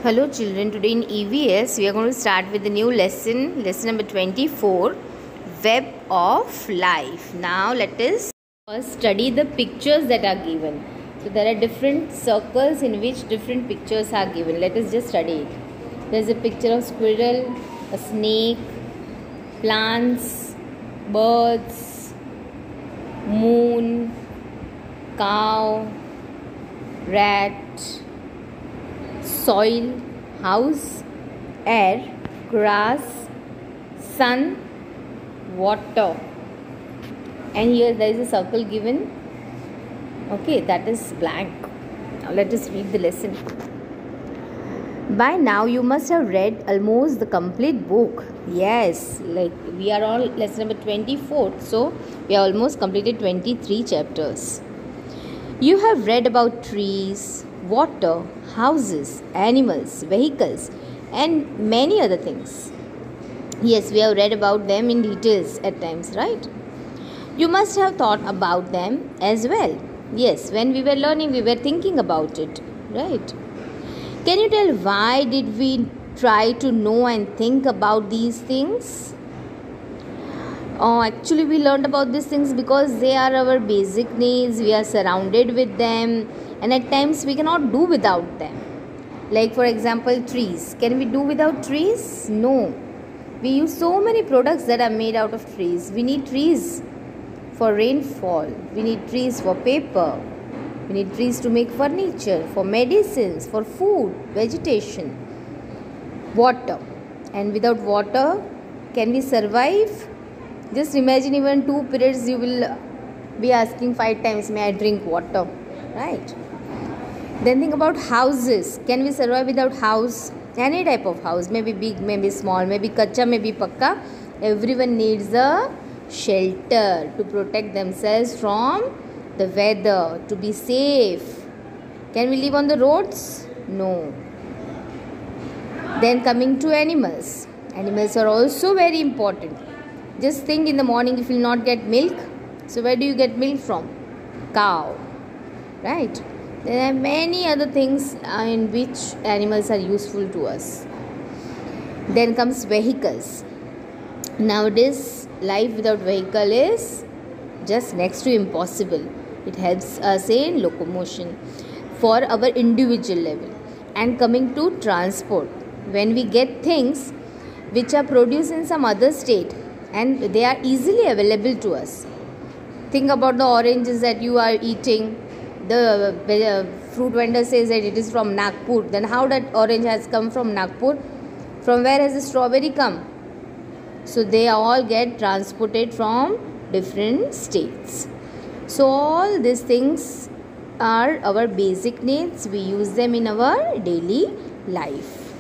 Hello children, today in EVS we are going to start with the new lesson number 24, Web of Life. Now let us first study the pictures that are given. So there are different circles in which different pictures are given. Let us just study it. There is a picture of squirrel, a snake, plants, birds, moon, cow, rat, soil, house, air, grass, sun, water, and here there is a circle given. Okay, that is blank. Now let us read the lesson. By now you must have read almost the complete book. Yes, like we are on lesson number 24, so we have almost completed 23 chapters. You have read about trees, water, houses, animals, vehicles, and many other things. Yes, we have read about them in details at times, right? You must have thought about them as well. Yes, when we were learning, we were thinking about it, right? Can you tell why did we try to know and think about these things? Actually, we learned about these things because they are our basic needs. We are surrounded with them, and at times we cannot do without them. Like for example, trees. Can we do without trees? No. We use so many products that are made out of trees. We need trees for rainfall. We need trees for paper. We need trees to make furniture, for medicines, for food, vegetation, water. And without water, can we survive? Just imagine even 2 periods you will be asking 5 times, may I drink water, right? Then think about houses. Can we survive without house? Any type of house, maybe big, maybe small, maybe kacha, maybe pakka. Everyone needs a shelter to protect themselves from the weather, to be safe. Can we live on the roads? No. Then coming to animals. Animals are also very important. Just think, in the morning if you will not get milk, so where do you get milk from? Cow, right? There are many other things in which animals are useful to us. Then comes vehicles. Nowadays, life without vehicle is just next to impossible. It helps us in locomotion for our individual level. And coming to transport, when we get things which are produced in some other state and they are easily available to us. Think about the oranges that you are eating. The fruit vendor says that it is from Nagpur. Then how that orange has come from Nagpur? From where has the strawberry come? So they all get transported from different states. So all these things are our basic needs. We use them in our daily life.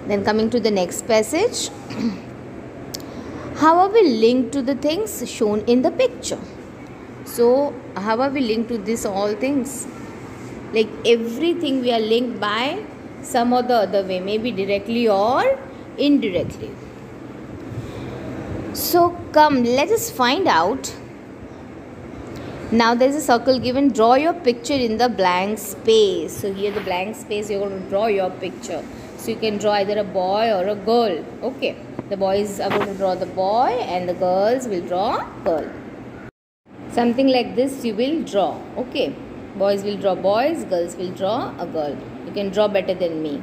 Then coming to the next passage. How are we linked to the things shown in the picture? So how are we linked to this all things? Like everything we are linked by some or the other way, maybe directly or indirectly. So come, let us find out. Now there is a circle given. Draw your picture in the blank space. So here the blank space, you are going to draw your picture. So you can draw either a boy or a girl. Okay. The boys are going to draw the boy and the girls will draw girl. Something like this you will draw. Okay. Boys will draw boys, girls will draw a girl. You can draw better than me.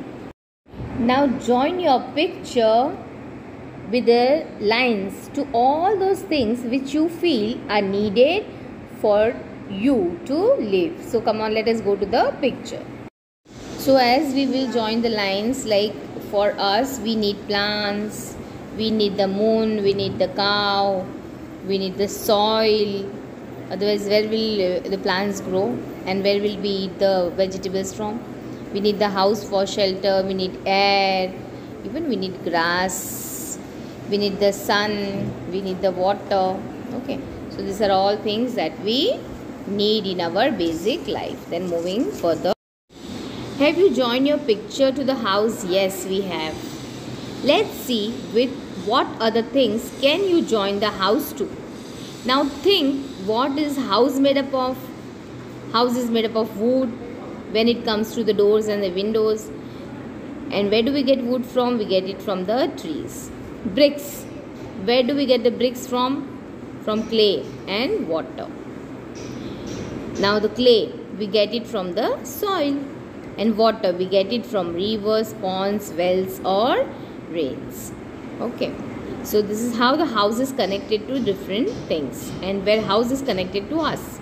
Now join your picture with the lines to all those things which you feel are needed for you to live. So come on, let us go to the picture. So as we will join the lines, like for us we need plants, we need the moon, we need the cow, we need the soil. Otherwise where will the plants grow and where will we eat the vegetables from? We need the house for shelter, we need air, even we need grass, we need the sun, we need the water. Okay, so these are all things that we need in our basic life. Then moving further. Have you joined your picture to the house? Yes, we have. Let's see with what other things can you join the house to. Now think, what is house made up of? House is made up of wood when it comes to the doors and the windows. And where do we get wood from? We get it from the trees. Bricks. Where do we get the bricks from? From clay and water. Now the clay, we get it from the soil. And water, we get it from rivers, ponds, wells or rains. Okay. So this is how the house is connected to different things and where house is connected to us.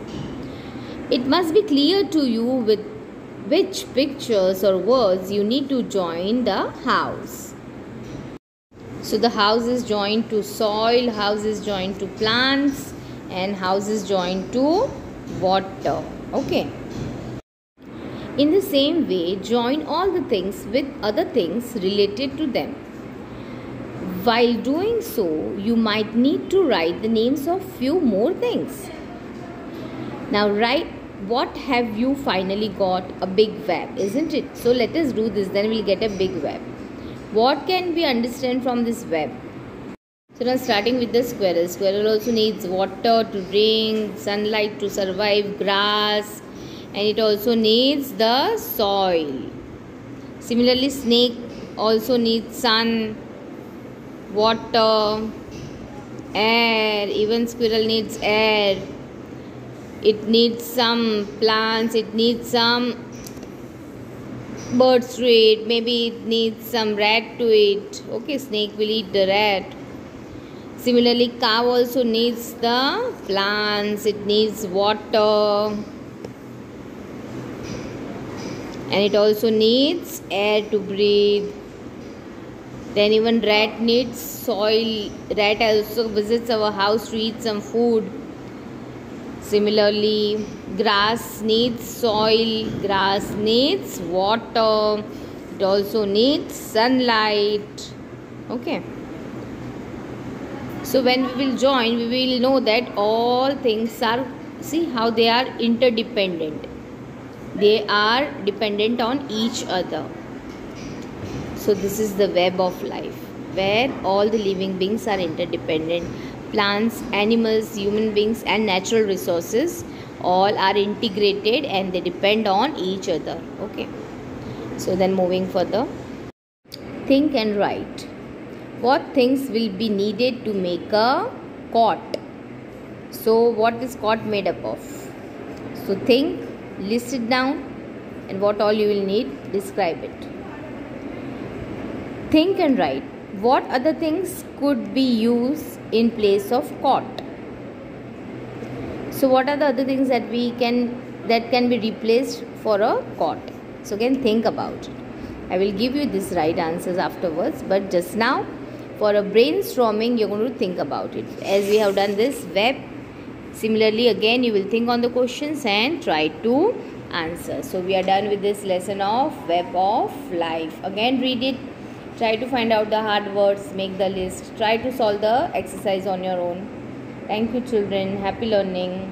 It must be clear to you with which pictures or words you need to join the house. So the house is joined to soil, house is joined to plants and house is joined to water. Okay. In the same way, join all the things with other things related to them. While doing so, you might need to write the names of few more things. Now write what have you finally got? A big web, isn't it? So let us do this, then we'll get a big web. What can we understand from this web? So now starting with the squirrel. Squirrel also needs water to drink, sunlight to survive, grass, and it also needs the soil. Similarly, snake also needs sun, water, air. Even squirrel needs air. It needs some plants, it needs some birds to eat, maybe it needs some rat to eat. Okay, snake will eat the rat. Similarly, cow also needs the plants, it needs water, and it also needs air to breathe. Then even rat needs soil. Rat also visits our house to eat some food. Similarly, grass needs soil, grass needs water, it also needs sunlight. Okay. So when we will join, we will know that all things are, see how they are interdependent. They are dependent on each other. So this is the web of life, where all the living beings are interdependent. Plants, animals, human beings and natural resources all are integrated and they depend on each other. Okay. So then moving further. Think and write. What things will be needed to make a cot? So what is cot made up of? So think, list it down, and what all you will need, describe it. Think and write. What other things could be used in place of cot? So what are the other things that can be replaced for a cot? So again, think about it. I will give you these right answers afterwards, but just now for a brainstorming you're going to think about it. As we have done this web, similarly again you will think on the questions and try to answer. So we are done with this lesson of web of life. Again read it. Try to find out the hard words, make the list, try to solve the exercise on your own. Thank you children, happy learning.